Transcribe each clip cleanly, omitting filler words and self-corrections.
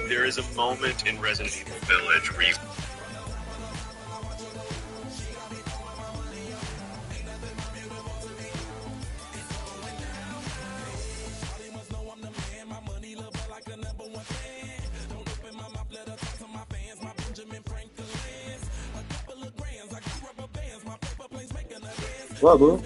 There is a moment in Resident Evil Village where you... What, bro?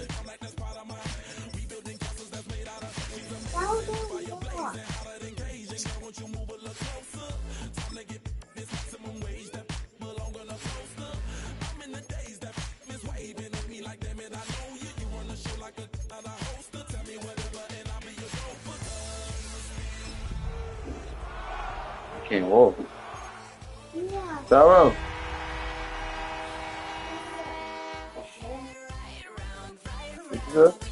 Can't walk. Tyrone. What's up?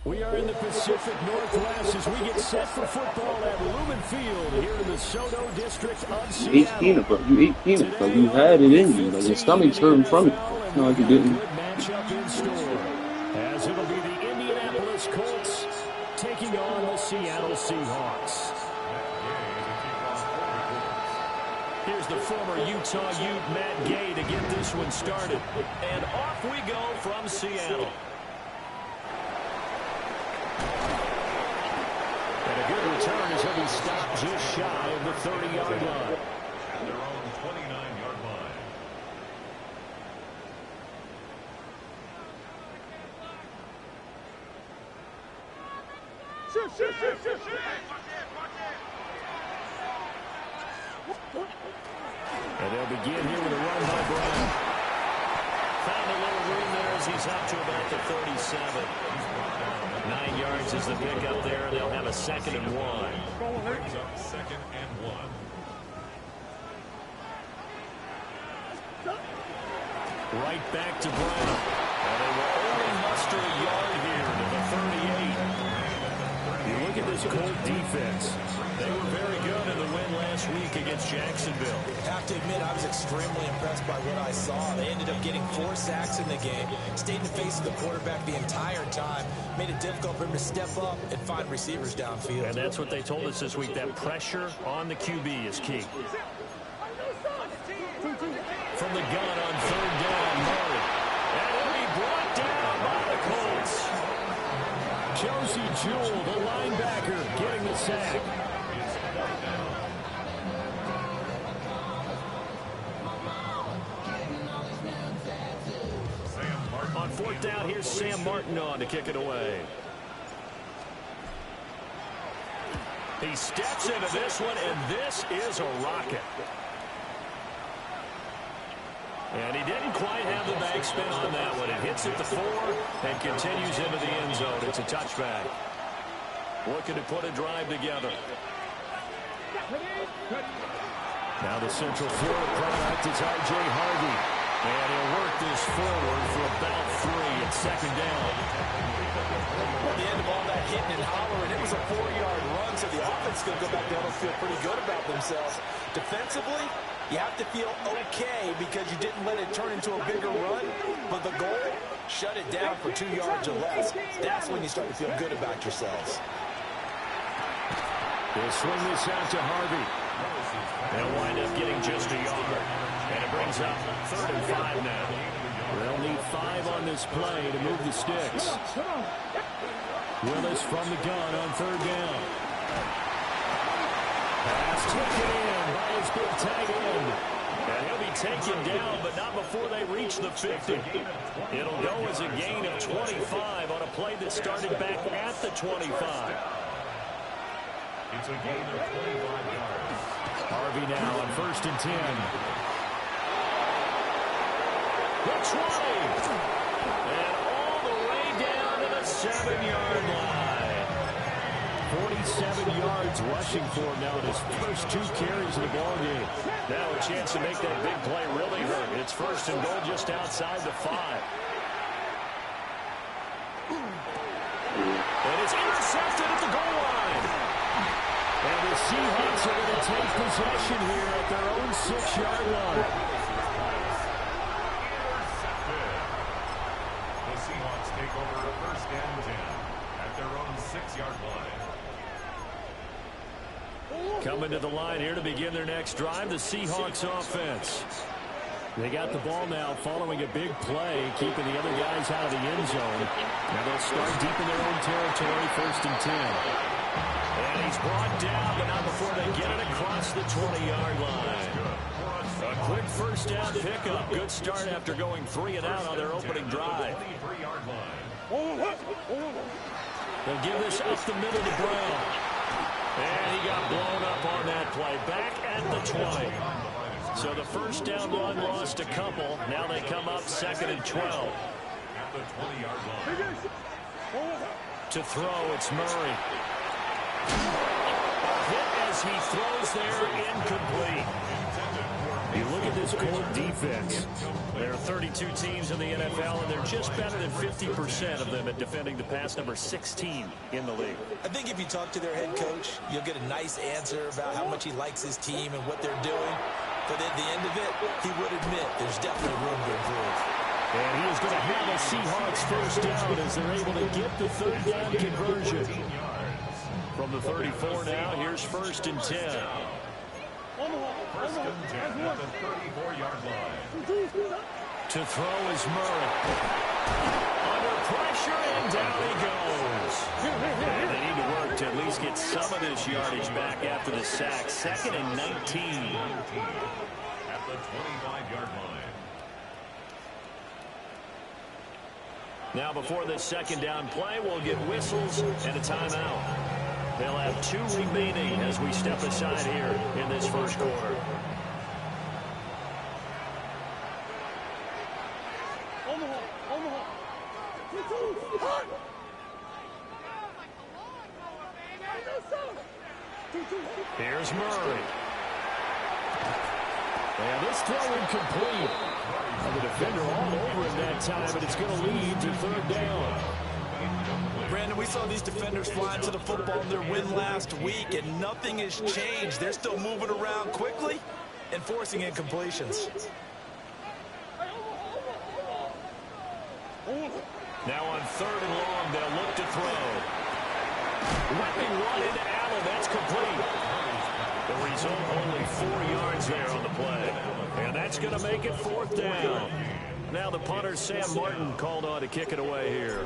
We are in the Pacific Northwest as we get set for football at Lumen Field here in the Soto district of Seattle. You ate peanut butter. You ate peanut butter. You had it in you. Like your stomach's hurting from it. It's not like you didn't. Good matchup in store, as it'll be the Indianapolis Colts taking on the Seattle Seahawks. Here's the former Utah Ute, Matt Gay, to get this one started. And off we go from Seattle. And a good return as he'll be stopped just shy of the 30-yard line. At their own 29-yard line. And they'll begin here with a run by Brown. Found a little room there as he's up to about the 37. 9 yards is the pickup there. They'll have a 2nd and 1. Brings up 2nd and 1. Right back to Brown. And they will only muster a yard here to the 38. You look at this Colt defense. They were very good in the win last week against Jacksonville. I have to admit, I was extremely impressed by what I saw. They ended up getting 4 sacks in the game, stayed in the face of the quarterback the entire time, made it difficult for him to step up and find receivers downfield. And that's what they told us this week, that pressure on the QB is key. From the gun on 3rd down, Murray. And he'll be brought down by the Colts. Josie Jewell, the linebacker, getting the sack. On 4th down, here's Sam Martin on to kick it away. He steps into this one, and this is a rocket. And he didn't quite have the backspin on that one. It hits at the 4 and continues into the end zone. It's a touchback. Looking to put a drive together. Now the Central Florida product is R.J. Harvey. And he'll work this forward for about 3 at 2nd down. At the end of all that hitting and hollering, it was a 4-yard run, so the offense is going to go back down and feel pretty good about themselves. Defensively, you have to feel okay because you didn't let it turn into a bigger run, but the goal, shut it down for 2 yards or less. That's when you start to feel good about yourselves. They'll swing this out to Harvey. They'll wind up getting just a yard. And it brings up 3rd and 5 now. They'll need 5 on this play to move the sticks. Willis from the gun on 3rd down. Pass taken in by his big tight end. And he'll be taken down, but not before they reach the 50. It'll go as a gain of 25 on a play that started back at the 25. It's a gain of 25 yards. Harvey now on 1st and 10. The 20. And all the way down to the 7-yard line. 47 yards rushing for him now in his first 2 carries of the ball game. Now a chance to make that big play really hurt. It's 1st and goal just outside the 5. And it's intercepted at the goal line. And the Seahawks are going to take possession here at their own 6-yard line. The Seahawks take over 1st and 10 at their own 6-yard line. Coming to the line here to begin their next drive, the Seahawks offense. They got the ball now following a big play, keeping the other guys out of the end zone. Now they'll start deep in their own territory, 1st and 10. And he's brought down, but not before they get it across the 20-yard line. A quick first down pickup. Good start after going 3 and out on their opening drive. They'll give this up the middle to Brown. And he got blown up on that play. Back at the 20. So the first down run lost a couple. Now they come up 2nd and 12. At the 20-yard line. To throw, it's Murray. Hit as he throws there, incomplete. You look at this Colts defense. There are 32 teams in the NFL, and they're just better than 50% of them at defending the pass, number 16 in the league. I think if you talk to their head coach, you'll get a nice answer about how much he likes his team and what they're doing. But at the end of it, he would admit there's definitely room to improve. And he is going to have a Seahawks first down as they're able to get the 3rd down conversion. From the 34 now, here's 1st and 10. First and 10 at the 34-yard line. To throw is Murray. Under pressure, and down he goes. And they need to work to at least get some of this yardage back after the sack. 2nd and 19. At the 25-yard line. Now before this 2nd down play, we'll get whistles and a timeout. They'll have 2 remaining as we step aside here in this first quarter. Here's Murray. And this throw incomplete. The defender all over him that time, but it's going to lead to 3rd down. Brandon, we saw these defenders flying to the football in their win last week, and nothing has changed. They're still moving around quickly and forcing incompletions. Now on 3rd and long, they'll look to throw. Whipping one into Allen, that's complete. The result, only 4 yards there on the play. And that's going to make it 4th down. Now the punter, Sam Martin, called on to kick it away here.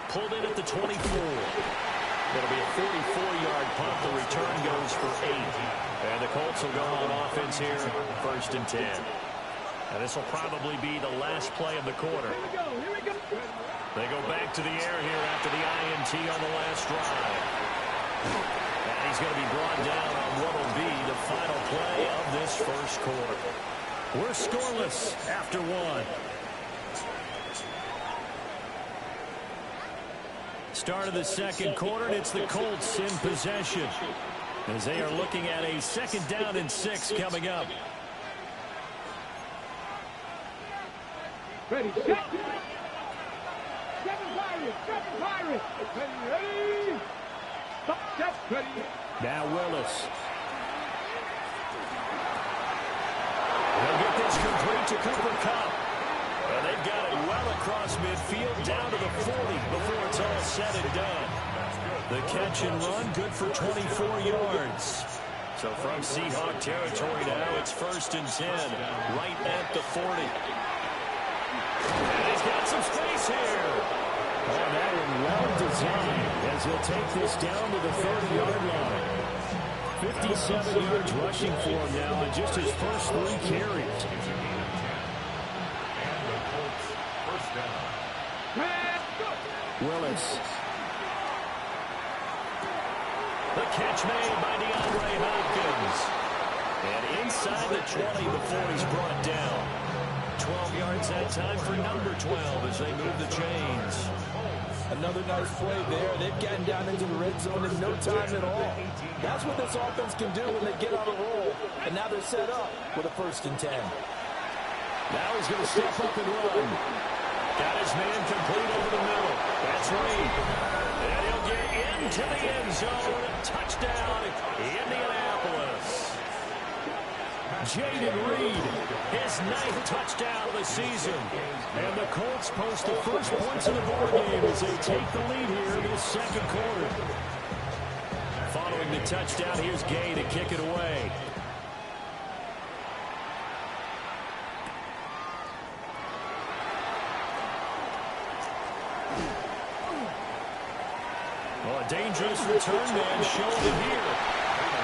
Pulled in at the 24. It'll be a 44-yard punt. The return goes for 8. And the Colts will go on offense here, 1st and 10. And this will probably be the last play of the quarter. They go back to the air here after the INT on the last drive. And he's going to be brought down on what will be the final play of this first quarter. We're scoreless after 1. Start of the 2nd quarter, and it's the Colts in possession as they are looking at a 2nd down and 6 coming up. Ready, set. Seven Pirates. Ready. Stop, set, ready. Now Willis. They'll get this complete to Cooper Kupp. And they've got it well across midfield, down to the 40 before it's all said and done. The catch and run, good for 24 yards. So from Seahawk territory now, it's 1st and 10, right at the 40. And he's got some space here. Oh, that one well designed as he'll take this down to the 30-yard line. 57 yards rushing for him now in just his first 3 carries. Willis. The catch made by DeAndre Hopkins. And inside the 20 before he's brought down. 12 yards that time for number 12 as they move the chains. Another nice play there. They've gotten down into the red zone in no time at all. That's what this offense can do when they get on a roll. And now they're set up with a 1st and 10. Now he's going to step up and run. Got his man complete over the middle. That's Reed. And he'll get into the end zone. Touchdown, Indianapolis. Jaden Reed, his 9th touchdown of the season. And the Colts post the first points of the ball game as they take the lead here in this second quarter. Following the touchdown, here's Gay to kick it away. Well, a dangerous return man showing it here.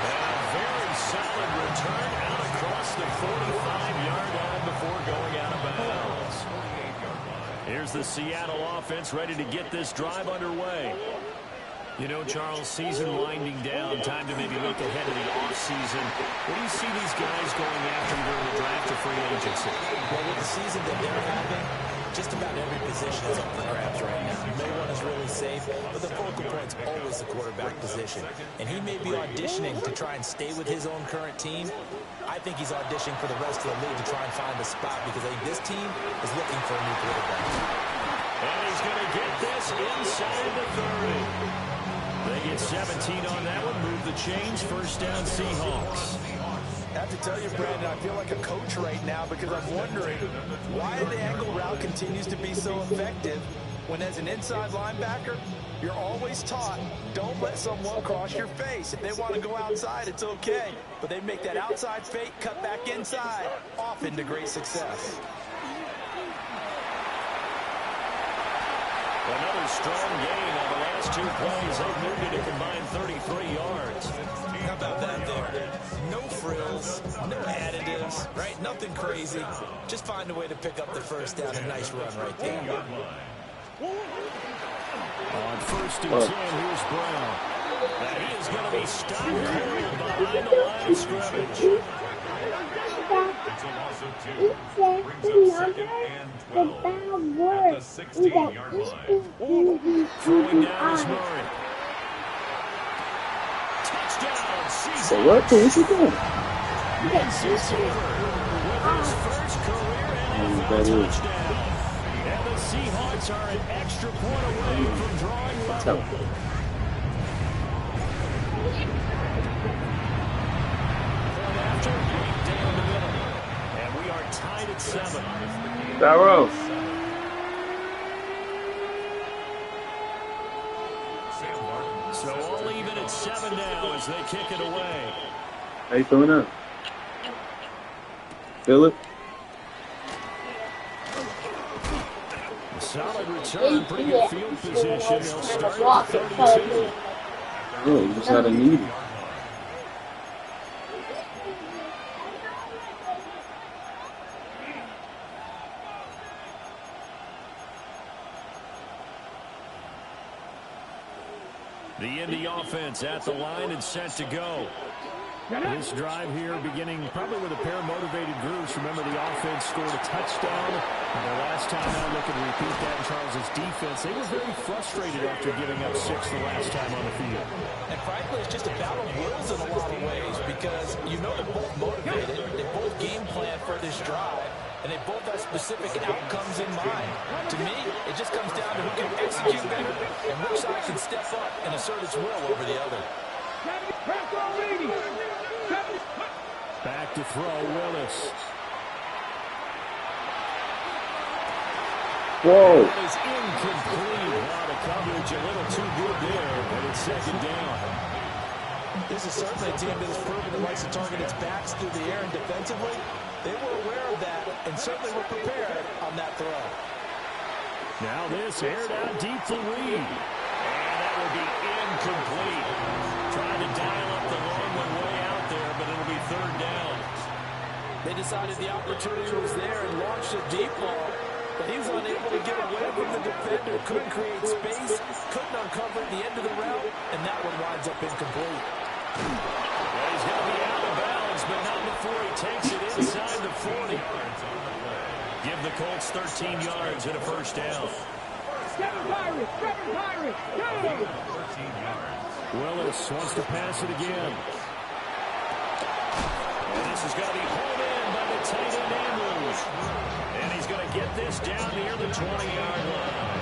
And a very solid return out across the 45-yard line before going out of bounds. Here's the Seattle offense ready to get this drive underway. You know, Charles, season winding down, time to maybe look ahead of the offseason. What do you see these guys going after during the draft or free agency? Well, with the season that they're having, just about every position is up for grabs right now. No one is really safe, but the focal point's always the quarterback position. And he may be auditioning to try and stay with his own current team. I think he's auditioning for the rest of the league to try and find a spot because I think this team is looking for a new quarterback. And he's going to get this inside the 30. They get 17 on that one, move the chains, first down Seahawks. I have to tell you, Brandon, I feel like a coach right now because I'm wondering why the angle route continues to be so effective when as an inside linebacker, you're always taught, don't let someone cross your face. If they want to go outside, it's okay. But they make that outside fake, cut back inside, often to great success. Another strong gain on the last 2 plays. They've moved it a combined 33 yards. How about that there? No frills, no additives, right? Nothing crazy. Just find a way to pick up the first down. A nice run right there. On first and 10, here's Brown. And he is going to be stopped behind the line of scrimmage. It's a loss of 2. Brings up 2nd and 12 at the 16-yard line. Throwing down is Murray. Touchdown, Seahawks. So what? What's he doing? It's over with his first career NFL touchdown. And the Seahawks are an extra point away from drawing level. After, down the middle. And we are tied at 7. Darrow. So all even at 7 now as they kick it away. How you feeling now? Feel it? Solid return, pretty good field position. They'll start at the 32. Yeah, you just had a need. The Indy offense at the line and set to go. This drive here beginning probably with a pair of motivated groups. Remember, the offense scored a touchdown. And the last time out, looking to repeat that in Charles's defense. They were very frustrated after giving up 6 the last time on the field. And frankly, it's just a battle of wills in a lot of ways because you know they're both motivated. They both game plan for this drive. And they both have specific outcomes in mind. To me, it just comes down to who can execute better and which side can step up and assert its will over the other. Back to throw, Willis. Whoa. That is incomplete. Wow, the coverage a little too good there, and it's 2nd down. This is certainly a team that has proven it likes to target its backs through the air and defensively. They were aware of that and certainly were prepared on that throw. Now this aired out deep to Reed. And that will be incomplete. Trying to dial up the long one way out there, but it'll be 3rd down. They decided the opportunity was there and launched a deep ball, but he was unable to get away from the defender, couldn't create space, couldn't uncover the end of the route, and that one winds up incomplete. Well, he's going to be out of bounds, but not before he takes it inside the 40. Give the Colts 13 yards and a first down. Willis wants to pass it again. And this is going to be pulled in by the tight end Andrews. And he's going to get this down near the 20-yard line.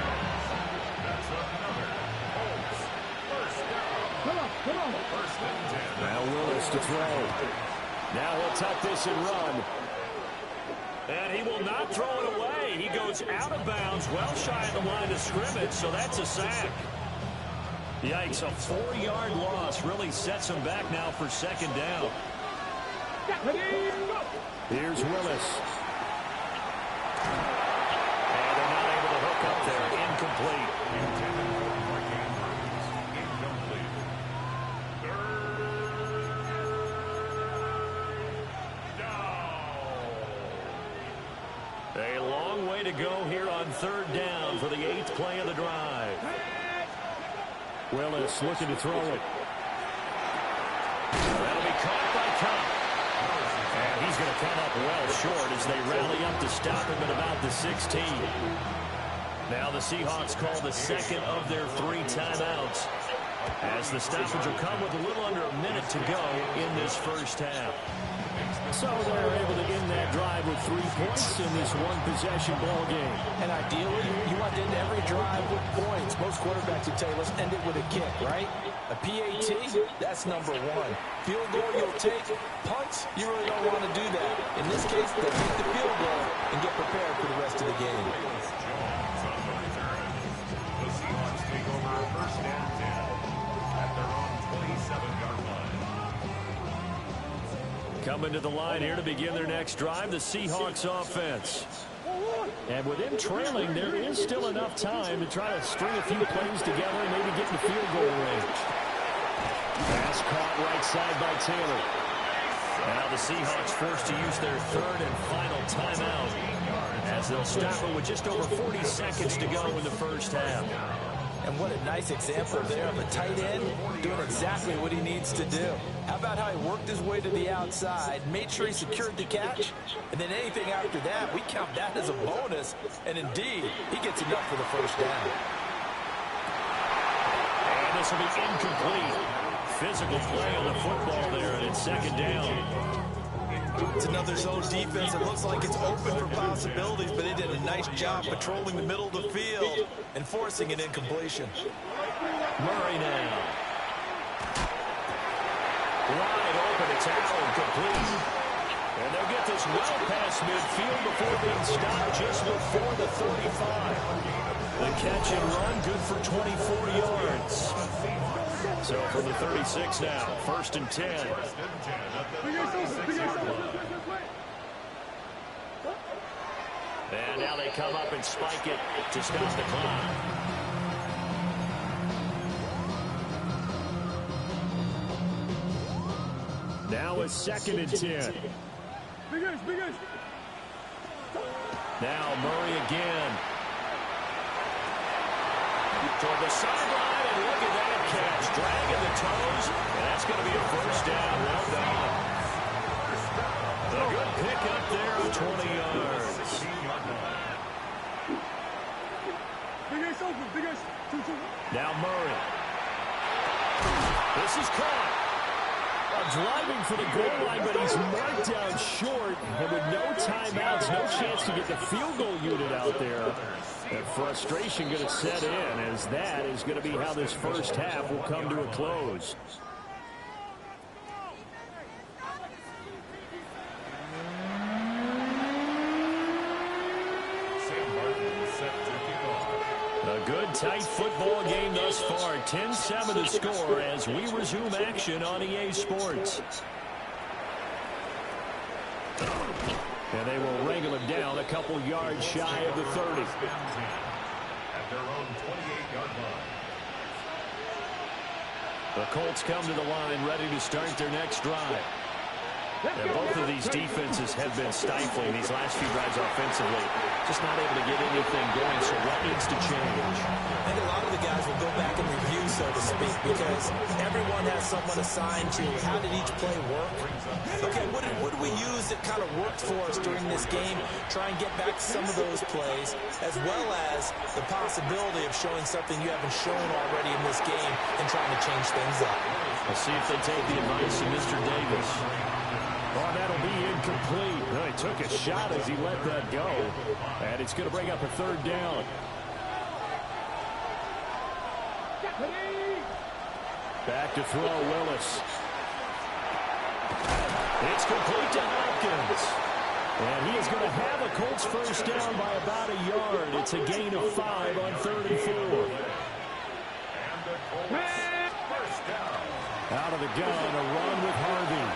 Now Willis to throw. Now he'll tuck this and run. And he will not throw it away. He goes out of bounds, well shy of the line of scrimmage, so that's a sack. Yikes, a 4-yard loss really sets him back now for second down. Here's Willis. And they're not able to hook up there. Incomplete. A long way to go here on third down for the 8th play of the drive. Willis looking to throw it. That'll be caught by Cup. And he's going to come up well short as they rally up to stop him at about the 16. Now the Seahawks call the second of their 3 timeouts, as the stoppage will come with a little under a minute to go in this first half. So they're able to end that drive with 3 points in this one-possession ball game. And ideally, you want to end every drive with points. Most quarterbacks would tell you, let's end it with a kick, right? A PAT, that's number 1. Field goal you'll take. Punts, you really don't want to do that. In this case, they'll take the field goal and get prepared for the rest of the game. The Seahawks take over first and 10 at their own 27-yard line. Coming to the line here to begin their next drive, the Seahawks offense. And with him trailing, there is still enough time to try to string a few plays together and maybe get in the field goal range. Pass caught right side by Taylor. Now the Seahawks forced to use their 3rd and final timeout, as they'll stop it with just over 40 seconds to go in the first half. And what a nice example there of a tight end doing exactly what he needs to do. How about how he worked his way to the outside, made sure he secured the catch, and then anything after that, we count that as a bonus. And indeed, he gets enough for the first down. And this will be incomplete. Physical play on the football there, and it's second down. It's another zone defense. It looks like it's open for possibilities, but they did a nice job patrolling the middle of the field and forcing an incompletion. Murray now. Wide open, it's out, complete. And they'll get this well past midfield before being stopped just before the 35. The catch and run, good for 24 yards. So from the 36 now, first and 10. And now they come up and spike it to stop the clock. Now a second and 10. Now Murray again. Toward the sideline, and look at that catch. Dragging the toes, and that's going to be a first down. Well done. A good pickup there of 20 yards. Now Murray. This is caught. Driving for the goal line, but he's marked down short. And with no timeouts, no chance to get the field goal unit out there. And frustration going to set in, as that is going to be how this first half will come to a close. A good, tight football game thus far. 10-7 the score as we resume action on EA Sports. And they will wrangle him down a couple yards shy of the 30. At their own 28-yard line. The Colts come to the line ready to start their next drive. And both of these defenses have been stifling these last few drives offensively. Just not able to get anything going, so what needs to change? I think a lot of the guys will go back and review, so to speak, because everyone has someone assigned to how did each play work. Okay, what did we use that kind of worked for us during this game? Try and get back some of those plays, as well as the possibility of showing something you haven't shown already in this game and trying to change things up. Let's see if they take the advice of Mr. Davis. Oh, that'll be incomplete. Well, he took a shot as he let that go. And it's going to bring up a third down. Back to throw, Willis. It's complete to Hopkins. And he is going to have a Colts first down by about a yard. It's a gain of 5 on 3rd and 4. And the Colts first down. Out of the gun, a run with Harvey.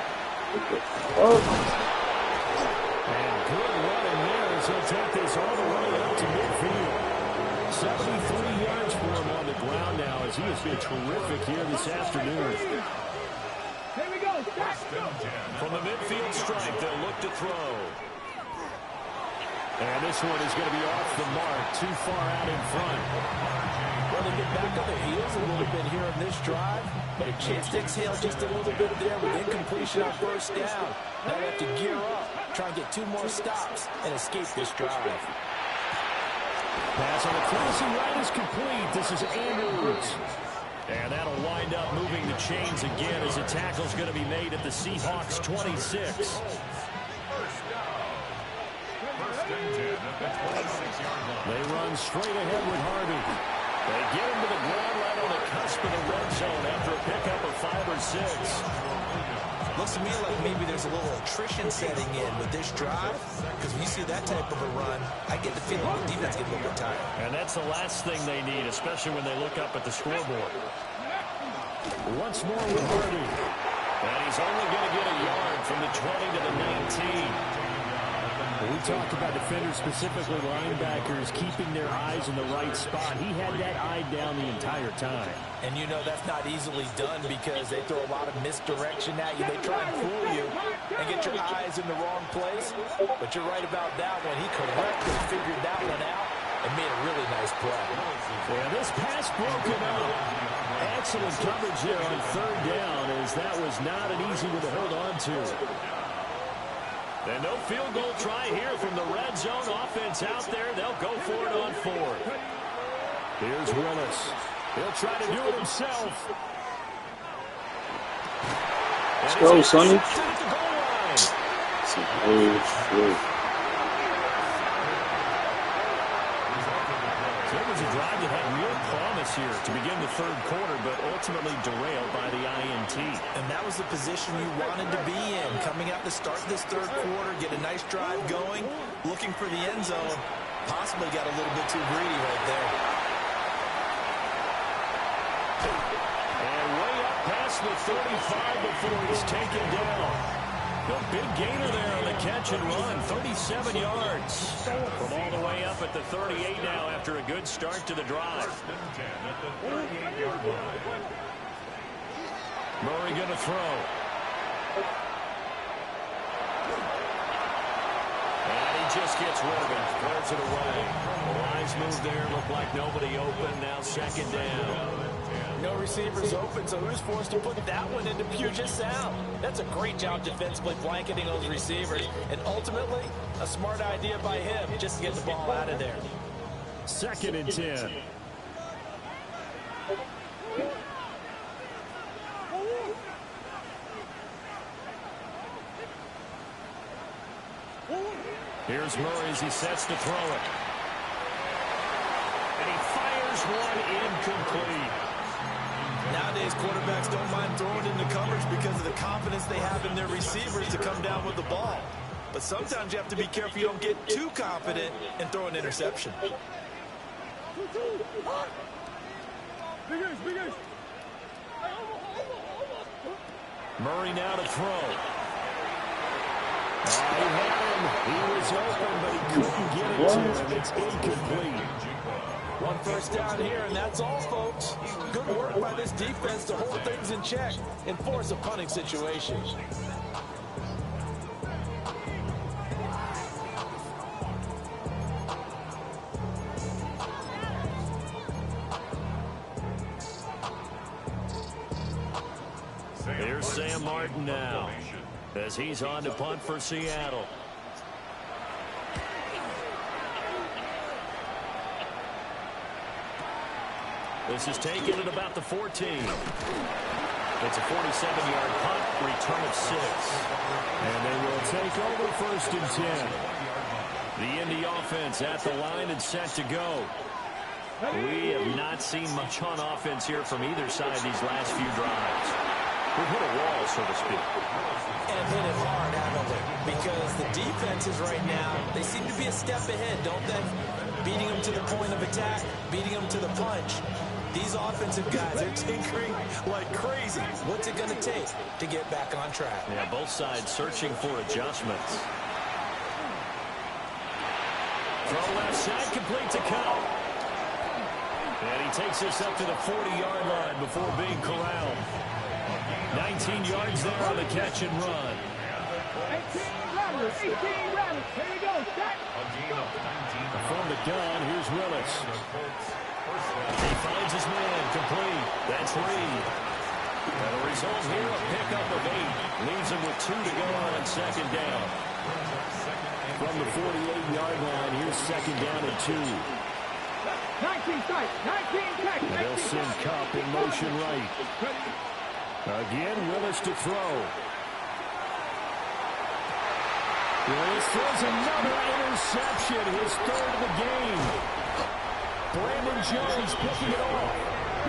And good running there as he'll take this all the way up to midfield. 73 yards for him on the ground now as he has been terrific here this afternoon. Here we go. From the midfield stripe, they'll look to throw. And this one is going to be off the mark, too far out in front. Well, they get back on their heels a little bit here on this drive, but a chance to exhale just a little bit there with incompletion on first down. Now they have to gear up, try and get 2 more stops, and escape this drive. Pass on the crossing right is complete. This is Andrews. And that'll wind up moving the chains again as a tackle's going to be made at the Seahawks 26. They run straight ahead with Harvey. They get him to the ground right on the cusp of the red zone after a pickup of 5 or 6. Looks to me like maybe there's a little attrition setting in with this drive, because when you see that type of a run, I get the feeling the defense gets a little bit tired. And that's the last thing they need, especially when they look up at the scoreboard. Once more with Harvey. And he's only going to get a yard from the 20 to the 19. We talked about defenders, specifically linebackers, keeping their eyes in the right spot. He had that eye down the entire time. And you know that's not easily done because they throw a lot of misdirection at you. They try and fool you and get your eyes in the wrong place. But you're right about that one. He correctly figured that one out and made a really nice play. Yeah, this pass broken up. Excellent coverage there on 3rd down, as that was not an easy one to hold on to. And no field goal try here from the red zone. Offense out there. They'll go for it on 4th. Here's Willis. He'll try to do it himself. Let's go, Sonny. It was a drive that had real promise here to begin the 3rd quarter, but ultimately derailed by the INT. And that was the position you wanted to be in. Coming out to start this 3rd quarter, get a nice drive going, looking for the end zone. Possibly got a little bit too greedy right there. And way up past the 35 before he's taken down. A big gainer there on the catch and run, 37 yards. From all the way up at the 38 now after a good start to the drive. Murray going to throw. And he just gets rid of it, throws it away. The lines move there, look like nobody open, now 2nd down. No receivers open, so he was forced to put that one into Puget Sound. That's a great job defensively blanketing those receivers. And ultimately, a smart idea by him just to get the ball out of there. 2nd and 10. Here's Murray as he sets to throw it. And he fires one incomplete. Nowadays, quarterbacks don't mind throwing into coverage because of the confidence they have in their receivers to come down with the ball. But sometimes you have to be careful you don't get too confident and throw an interception. Murray now to throw. He had him. He was open, but he couldn't get it to him. It's incomplete. 1 first down here, and that's all, folks. Good work by this defense to hold things in check and force a punting situation. Here's Sam Martin now as he's on to punt for Seattle. This is taken at about the 14. It's a 47-yard punt, return of 6. And they will take over 1st and 10. The Indy offense at the line and set to go. We have not seen much on offense here from either side these last few drives. We've hit a wall, so to speak. And hit it hard, haven't we? Because the defenses right now, they seem to be a step ahead, don't they? Beating them to the point of attack, beating them to the punch. These offensive guys are tinkering like crazy. What's it going to take to get back on track? Yeah, both sides searching for adjustments. Throw left side, complete to Cup. And he takes this up to the 40-yard line before being corralled. 19 yards there on the catch and run. 18 runners. Here we go. From the gun, here's Willis. He finds his man, complete. That's Reed. And the result here, a pickup of 8. Leaves him with 2 to go on second down. From the 48-yard line, here's second down and 2. 19 strikes. 19 catch. They'll send Cup in motion right. Again, Willis to throw. Willis throws another interception, his third of the game. Brandon Jones picking it off.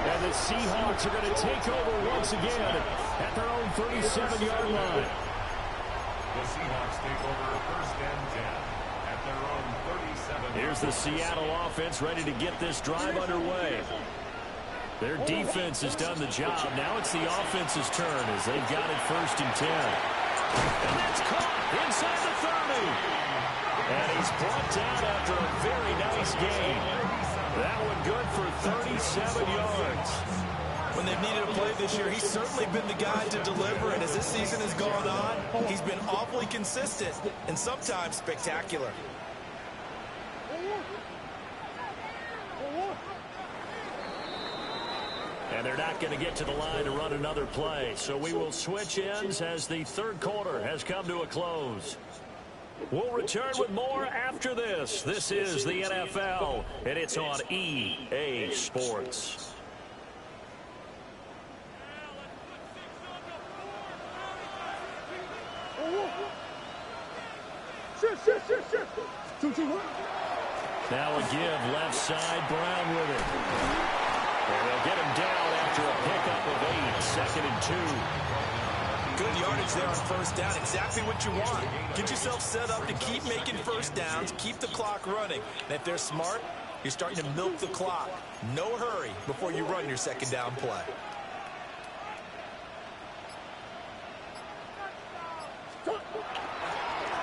And the Seahawks are going to take over once again at their own 37-yard line. The Seahawks take over first and 10 at their own 37. Here's the Seattle offense ready to get this drive underway. Their defense has done the job. Now it's the offense's turn as they've got it first and 10. And that's caught inside the 30. And he's brought down after a very nice game. That one good for 37 yards. When they've needed a play this year, he's certainly been the guy to deliver. And as this season has gone on, he's been awfully consistent and sometimes spectacular. And they're not going to get to the line to run another play. So we will switch ends as the third quarter has come to a close. We'll return with more after this. This is the NFL, and it's on EA Sports. Now a give left side, Brown with it. And they'll get him down after a pickup of 8, second and 2. Good yardage there on first down. Exactly what you want. Get yourself set up to keep making first downs, keep the clock running. And if they're smart, you're starting to milk the clock. No hurry before you run your second down play.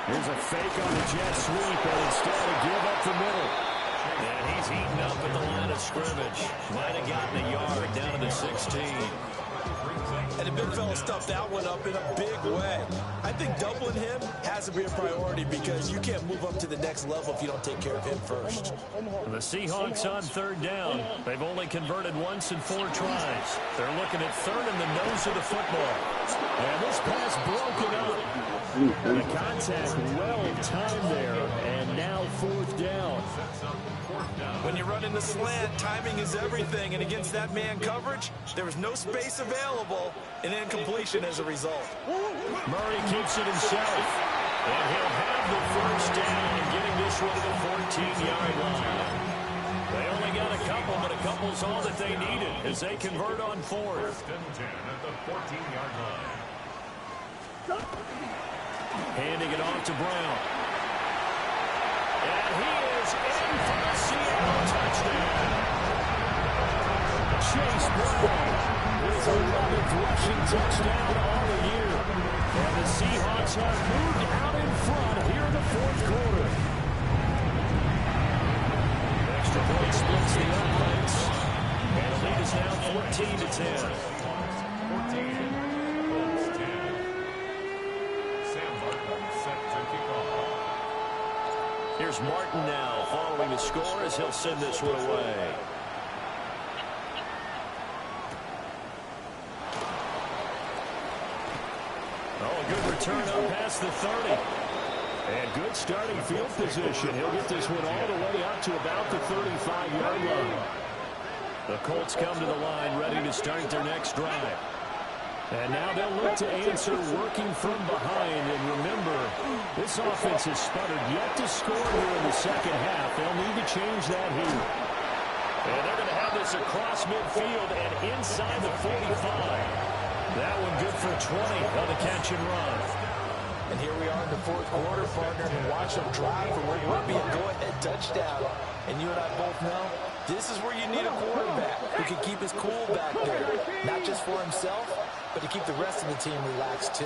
Here's a fake on the jet sweep, and instead a give up the middle. And he's heating up at the line of scrimmage. Might have gotten a yard down to the 16. And the big fella stuffed that one up in a big way. I think doubling him has to be a priority because you can't move up to the next level if you don't take care of him first. The Seahawks on third down. They've only converted once in 4 tries. They're looking at third in the nose of the football. And this pass broken up. The contact well timed there, and now fourth down. When you're running the slant, timing is everything, and against that man coverage, there was no space available, and incompletion as a result. Murray keeps it himself, and he'll have the first down, getting this one to the 14-yard line. They only got a couple, but a couple's all that they needed as they convert on fourth. First and 10 at the 14-yard line. Handing it off to Brown. And he is in for a Seattle touchdown. Chase Brown with 11th rushing touchdown on the year. And the Seahawks have moved out in front here in the fourth quarter. Extra point splits the offense. And the lead is now 14-10. 14. Here's Martin now following the score as he'll send this one away. Oh, a good return up past the 30. And good starting field position. He'll get this one all the way up to about the 35-yard line. The Colts come to the line ready to start their next drive. And now they'll look to answer working from behind. And remember, this offense has sputtered yet to score here in the second half. They'll need to change that here. And they're going to have this across midfield and inside the 45. That one good for 20 on the catch and run. And here we are in the fourth quarter, partner, and watch them drive for what would be a go-ahead touchdown. And you and I both know this is where you need a quarterback who can keep his cool back there, not just for himself, but to keep the rest of the team relaxed too.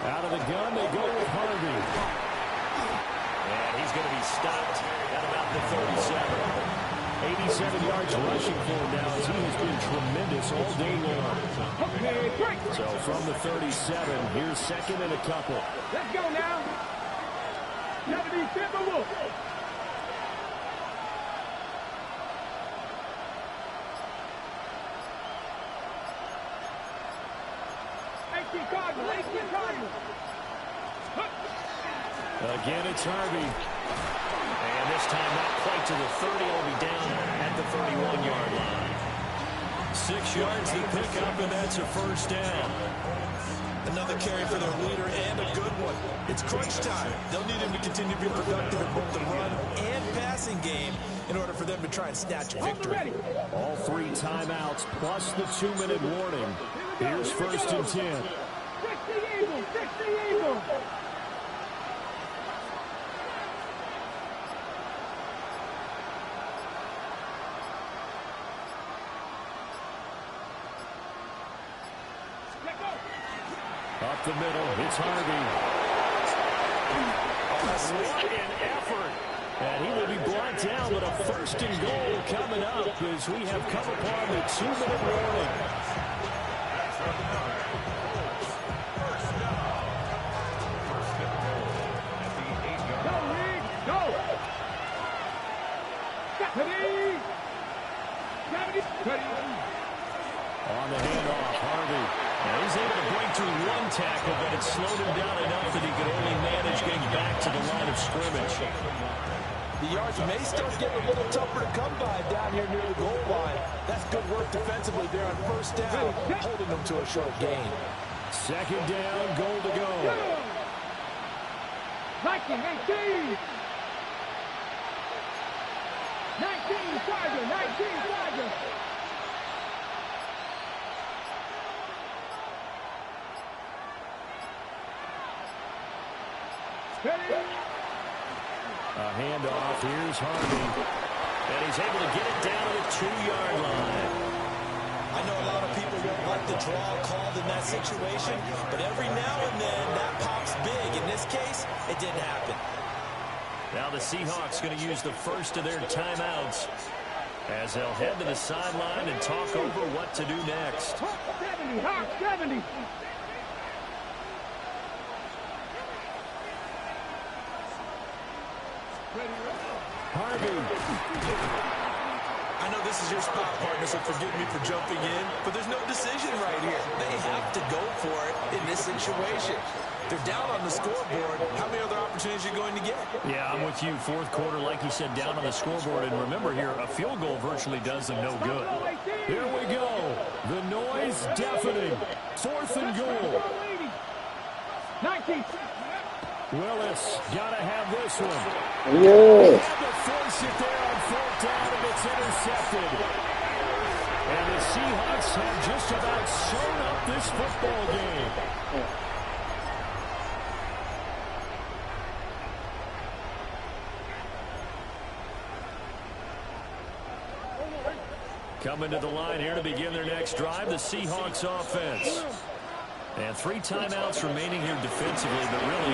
Out of the gun, they go with Harvey. And he's going to be stopped at about the 37. 87 yards rushing for him now as he has been tremendous all day long. So from the 37, here's second and a couple. Let's go now. You have to be simple. Again, it's Harvey. And this time not quite to the 30. He'll be down at the 31-yard line. 6 yards to pick up, and that's a first down. Another carry for their leader, and a good one. It's crunch time. They'll need him to continue to be productive in both the run and passing game in order for them to try and snatch a victory. All 3 timeouts plus the 2-minute warning. Here's first and 10. 60 Eagles, 60 Eagles. Up the middle, it's Harvey. What an effort. And he will be brought down with a first and goal coming up as we have come upon the 2-minute warning. On the handoff, Harvey. Now he's able to break through 1 tackle, but it slowed him down enough that he could only manage getting back to the line of scrimmage. The yards may start getting a little tougher to come by down here near the goal line. That's good work defensively there on first down, holding them to a short gain. Second down, goal to go. 19, 19. 19, Tiger, 19, Tiger. A handoff, here's Harvey. And he's able to get it down to the 2-yard line. I know a lot of people won't like the draw called in that situation, but every now and then that pops big. In this case, it didn't happen. Now the Seahawks going to use the first of their timeouts as they'll head to the sideline and talk over what to do next. 70, Hawk 70. Harvey. I know this is your spot, partner, so forgive me for jumping in, but there's no decision right here. They have to go for it in this situation. They're down on the scoreboard. How many other opportunities are you going to get? Yeah, I'm with you. Fourth quarter, like you said, down on the scoreboard. And remember here, a field goal virtually does them no good. Here we go. The noise deafening. 4th and goal. 19. Willis, gotta have this one. Yeah. Had to force it there on 4th down, and it's intercepted. And the Seahawks have just about sewn up this football game. Coming to the line here to begin their next drive, the Seahawks offense. And 3 timeouts remaining here defensively, but really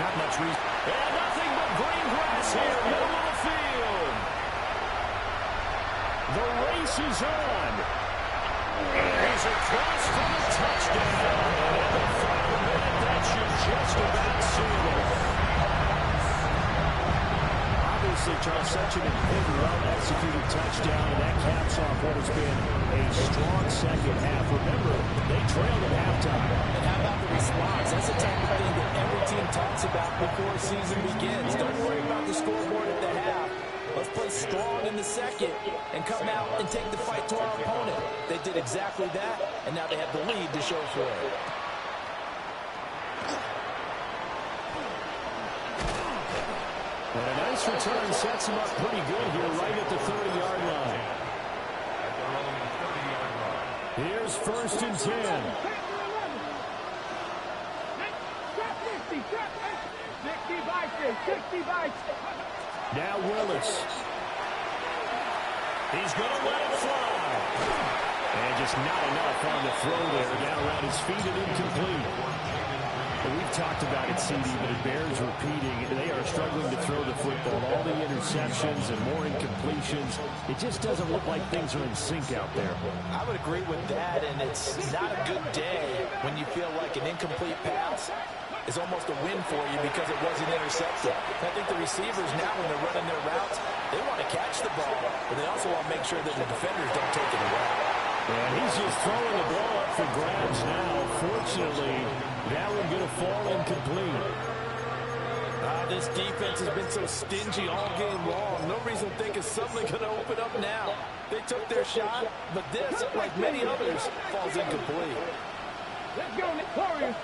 not much reason. And nothing but green grass here, middle of the field. The race is on. He's across for the touchdown. And the final minute, that should just about seal it. Obviously, Charles, such an important, well-executed touchdown, and that caps off what has been a strong second half. Remember, they trailed at halftime. And how about the response? That's the type of thing that every team talks about before the season begins. Don't worry about the scoreboard at the half. Let's play strong in the second and come out and take the fight to our opponent. They did exactly that, and now they have the lead to show for it. this return sets him up pretty good here right at the 30-yard line. Here's 1st and 10. Now Willis. He's going to let it fly. And just not enough on the throw there. Down around his feet and incomplete. We've talked about it, CD, but it bears repeating. They are struggling to throw the football. All the interceptions and more incompletions. It just doesn't look like things are in sync out there. I would agree with that, and it's not a good day when you feel like an incomplete pass is almost a win for you because it wasn't intercepted. I think the receivers now, when they're running their routes, they want to catch the ball, but they also want to make sure that the defenders don't take it away. And he's just throwing the ball up for grabs now. Fortunately, that one going to fall incomplete. This defense has been so stingy all game long. No reason to think it's suddenly going to open up now. They took their shot, but this, like many others, falls incomplete. Let's go, Victorious.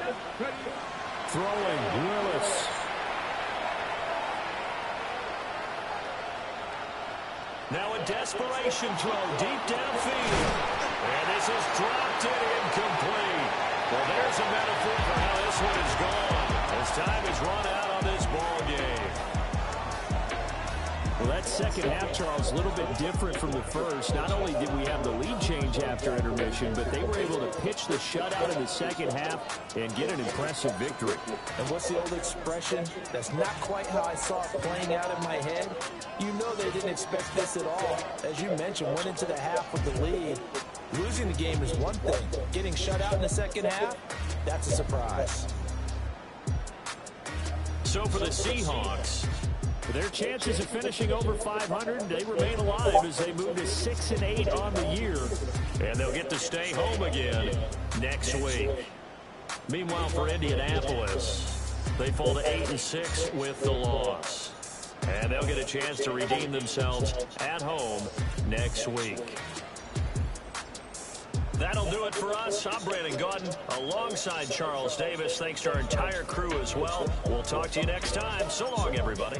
Throwing, Willis. Now a desperation throw deep downfield. And this is dropped in incomplete. Well, there's a metaphor for how this one is gone. As time is run out on this ball game. Well, that second half, Charles, a little bit different from the first. Not only did we have the lead change after intermission, but they were able to pitch the shutout in the second half and get an impressive victory. And what's the old expression? That's not quite how I saw it playing out in my head. You know they didn't expect this at all. As you mentioned, went into the half with the lead. Losing the game is one thing. Getting shut out in the second half, that's a surprise. So for the Seahawks, their chances of finishing over 500, they remain alive as they move to 6-8 on the year. And they'll get to stay home again next week. Meanwhile, for Indianapolis, they fall to 8-6 with the loss. And they'll get a chance to redeem themselves at home next week. That'll do it for us. I'm Brandon Gaudin alongside Charles Davis. Thanks to our entire crew as well. We'll talk to you next time. So long, everybody.